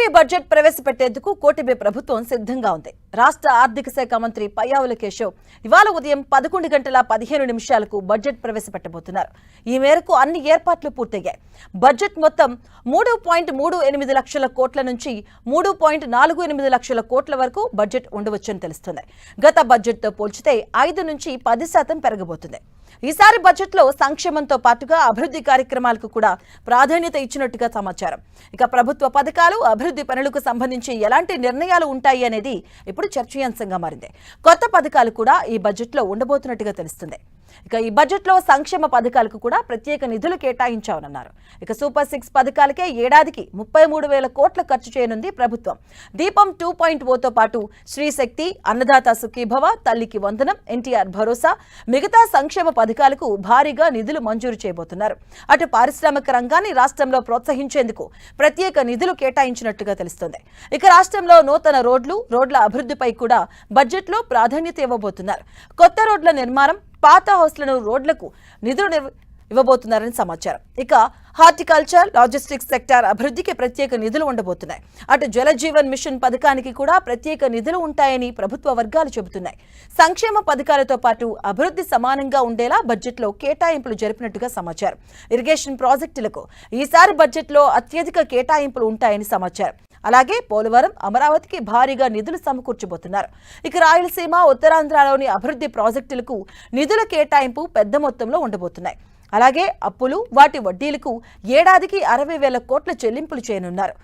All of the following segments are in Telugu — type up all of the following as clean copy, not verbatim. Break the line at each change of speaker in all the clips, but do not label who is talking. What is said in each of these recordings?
ఏపీ బడ్జెట్ ప్రవేశపెట్టేందుకు కూటమి ప్రభుత్వం సిద్ధంగా ఉంది. రాష్ట్ర ఆర్థిక శాఖ మంత్రి పయ్యావుల కేశవ్ ఇవాళ ఉదయం 11:15 బడ్జెట్ ప్రవేశపెట్టబోతున్నారు. ఈ మేరకు అన్ని ఏర్పాట్లు పూర్తయ్యాయి. బడ్జెట్ మొత్తం 3.38 లక్షల కోట్ల నుంచి 3.48 లక్షల కోట్ల వరకు బడ్జెట్ ఉండవచ్చని తెలుస్తుంది. గత బడ్జెట్తో పోల్చితే 5 నుంచి 10% పెరగబోతుంది. ఈసారి బడ్జెట్లో సంక్షేమంతో పాటుగా అభివృద్ధి కార్యక్రమాలకు కూడా ప్రాధాన్యత ఇచ్చినట్టుగా సమాచారం. ఇక ప్రభుత్వ పథకాలు, అభివృద్ధి పనులకు సంబంధించి ఎలాంటి నిర్ణయాలు ఉంటాయి అనేది ఇప్పుడు చర్చనీయాంశంగా మారింది. కొత్త పథకాలు కూడా ఈ బడ్జెట్లో ఉండబోతున్నట్టుగా తెలుస్తుంది. ఇక ఈ బడ్జెట్లో సంక్షేమ పథకాలకు కూడా ప్రత్యేక నిధులు కేటాయించామన్నారు. ఇక సూపర్ 6 పథకాలకే ఏడాదికి 33,000 కోట్ల ఖర్చు చేయనుంది ప్రభుత్వం. దీపం 2.0తో పాటు శ్రీశక్తి, అన్నదాత సుఖీభవ, తల్లికి వందనం, ఎన్టీఆర్ భరోసా, మిగతా సంక్షేమ పథకాలకు భారీగా నిధులు మంజూరు చేయబోతున్నారు. అటు పారిశ్రామిక రంగాన్ని రాష్ట్రంలో ప్రోత్సహించేందుకు ప్రత్యేక నిధులు కేటాయించినట్టుగా తెలుస్తోంది. ఇక రాష్ట్రంలో నూతన రోడ్ల అభివృద్ధిపై కూడా బడ్జెట్లో ప్రాధాన్యత ఇవ్వబోతున్నారు. కొత్త రోడ్ల నిర్మాణం, పాత హౌస్లను రోడ్లకు నిధులు ఇవ్వబోతున్నారని సమాచారం. ఇక హార్టికల్చర్, లాజిస్టిక్స్ సెక్టార్ అభివృద్ధికి ప్రత్యేక నిధులు ఉండబోతున్నాయి. అటు జలజీవన్ మిషన్ పథకానికి కూడా ప్రత్యేక నిధులు ఉంటాయని ప్రభుత్వ వర్గాలు చెబుతున్నాయి. సంక్షేమ పథకాలతో పాటు అభివృద్ధి సమానంగా ఉండేలా బడ్జెట్లో కేటాయింపులు జరిపినట్టుగా సమాచారం. ఇరిగేషన్ ప్రాజెక్టులకు ఈసారి బడ్జెట్లో అత్యధిక కేటాయింపులు ఉంటాయని సమాచారం. అలాగే పోలవరం, అమరావతికి భారీగా నిధులు సమకూర్చబోతున్నారు. ఇక రాయలసీమ, ఉత్తరాంధ్రలోని అభివృద్ధి ప్రాజెక్టులకు నిధుల కేటాయింపు పెద్ద మొత్తంలో ఉండబోతున్నాయి. అలాగే అప్పులు, వాటి వడ్డీలకు ఏడాదికి 60,000 కోట్ల చెల్లింపులు చేయనున్నారు.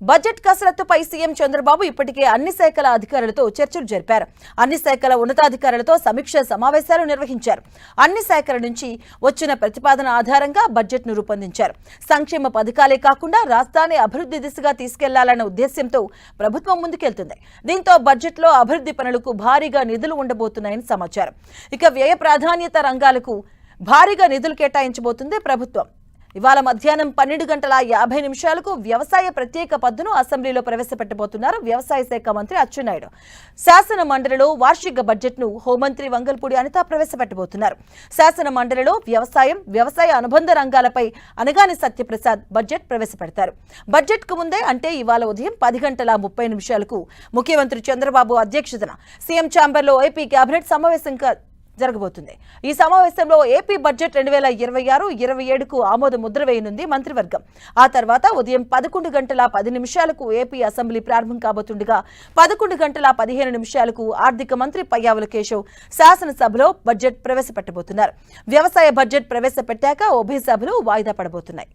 బడ్జెట్ కసరత్తుపై సీఎం చంద్రబాబు ఇప్పటికే అన్ని శాఖల అధికారులతో చర్చలు జరిపారు. అన్ని శాఖల ఉన్నతాధికారులతో సమీక్ష సమావేశాలు నిర్వహించారు. అన్ని శాఖల నుంచి వచ్చిన ప్రతిపాదన ఆధారంగా బడ్జెట్ను రూపొందించారు. సంక్షేమ పథకాలే కాకుండా రాష్ట్రాన్ని అభివృద్ధి దిశగా తీసుకెళ్లాలన్న ఉద్దేశ్యంతో ప్రభుత్వం ముందుకెళ్తుంది. దీంతో బడ్జెట్లో అభివృద్ధి పనులకు భారీగా నిధులు ఉండబోతున్నాయని సమాచారం. ఇక వ్యయ ప్రాధాన్యత రంగాలకు భారీగా నిధులు కేటాయించబోతుంది ప్రభుత్వం. ఇవాళ మధ్యాహ్నం 12:50 వ్యవసాయ ప్రత్యేక పద్దును అసెంబ్లీలో ప్రవేశపెట్టబోతున్నారు వ్యవసాయ శాఖ మంత్రి అచ్చెన్నాయుడు. శాసన మండలిలో వార్షిక బడ్జెట్ను హోంమంత్రి వంగల్పూడి అనిత ప్రవేశపెట్టబోతున్నారు. శాసన మండలిలో వ్యవసాయ అనుబంధ రంగాలపై అనగాని సత్యప్రసాద్ బడ్జెట్ ప్రవేశపెడతారు. బడ్జెట్కు ముందే అంటే ఇవాళ ఉదయం 10:30 ముఖ్యమంత్రి చంద్రబాబు అధ్యక్షతన సీఎం ఛాంబర్లో ఏపీ కేబినెట్ సమావేశం జరగబోతుంది. ఈ సమావేశంలో ఏపీ బడ్జెట్ 2026-27కు ఆమోద ముద్ర వేయనుంది మంత్రివర్గం. ఆ తర్వాత ఉదయం 11:10 ఏపీ అసెంబ్లీ ప్రారంభం కాబోతుండగా 11:15 ఆర్థిక మంత్రి పయ్యావుల కేశవ్ శాసనసభలో బడ్జెట్ ప్రవేశపెట్టబోతున్నారు. వ్యవసాయ బడ్జెట్ ప్రవేశపెట్టాక ఉభయ సభలు వాయిదా పడబోతున్నాయి.